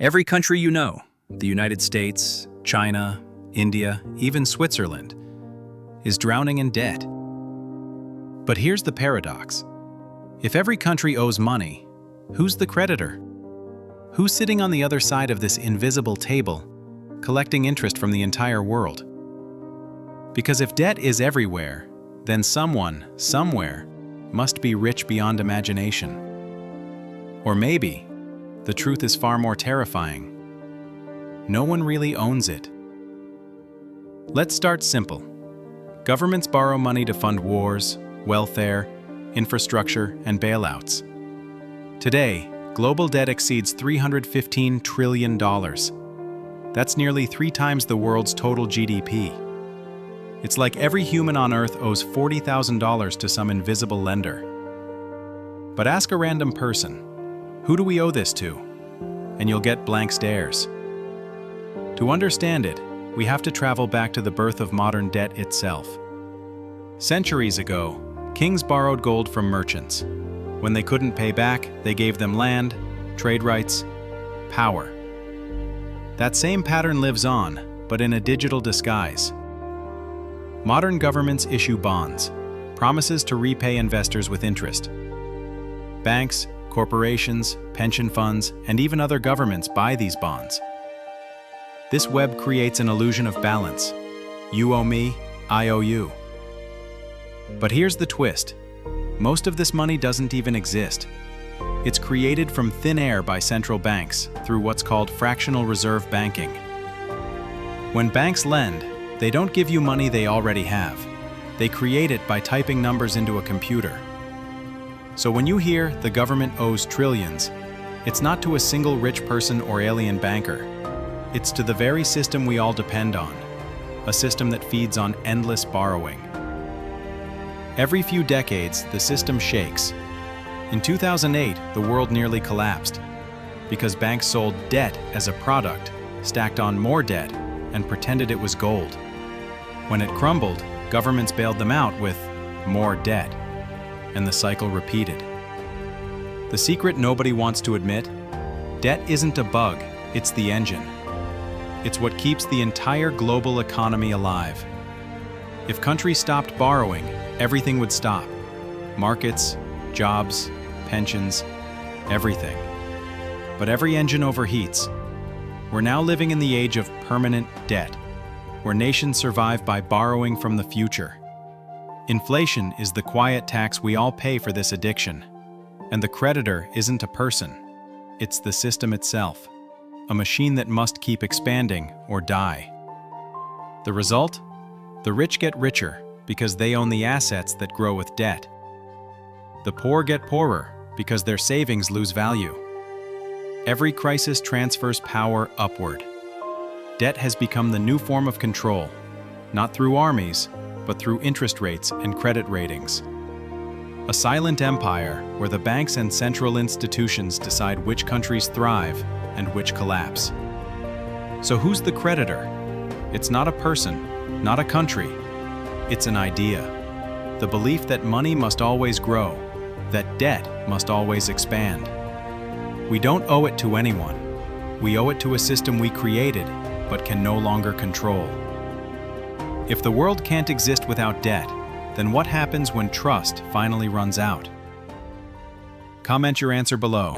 Every country you know, the United States, China, India, even Switzerland, is drowning in debt. But here's the paradox. If every country owes money, who's the creditor? Who's sitting on the other side of this invisible table, collecting interest from the entire world? Because if debt is everywhere, then someone, somewhere, must be rich beyond imagination. Or maybe, the truth is far more terrifying. No one really owns it. Let's start simple. Governments borrow money to fund wars, welfare, infrastructure, and bailouts. Today, global debt exceeds $315 trillion. That's nearly 3 times the world's total GDP. It's like every human on Earth owes $40,000 to some invisible lender. But ask a random person, who do we owe this to? And you'll get blank stares. To understand it, we have to travel back to the birth of modern debt itself. Centuries ago, kings borrowed gold from merchants. When they couldn't pay back, they gave them land, trade rights, power. That same pattern lives on, but in a digital disguise. Modern governments issue bonds, promises to repay investors with interest. Banks, corporations, pension funds, and even other governments buy these bonds. This web creates an illusion of balance. You owe me, I owe you. But here's the twist. Most of this money doesn't even exist. It's created from thin air by central banks through what's called fractional reserve banking. When banks lend, they don't give you money they already have. They create it by typing numbers into a computer. So when you hear the government owes trillions, it's not to a single rich person or alien banker. It's to the very system we all depend on, a system that feeds on endless borrowing. Every few decades, the system shakes. In 2008, the world nearly collapsed because banks sold debt as a product, stacked on more debt, and pretended it was gold. When it crumbled, governments bailed them out with more debt, and the cycle repeated. The secret nobody wants to admit? Debt isn't a bug, it's the engine. It's what keeps the entire global economy alive. If countries stopped borrowing, everything would stop. Markets, jobs, pensions, everything. But every engine overheats. We're now living in the age of permanent debt, where nations survive by borrowing from the future. Inflation is the quiet tax we all pay for this addiction. And the creditor isn't a person. It's the system itself, a machine that must keep expanding or die. The result? The rich get richer because they own the assets that grow with debt. The poor get poorer because their savings lose value. Every crisis transfers power upward. Debt has become the new form of control, not through armies, but through interest rates and credit ratings. A silent empire where the banks and central institutions decide which countries thrive and which collapse. So who's the creditor? It's not a person, not a country. It's an idea. The belief that money must always grow, that debt must always expand. We don't owe it to anyone. We owe it to a system we created, but can no longer control. If the world can't exist without debt, then what happens when trust finally runs out? Comment your answer below.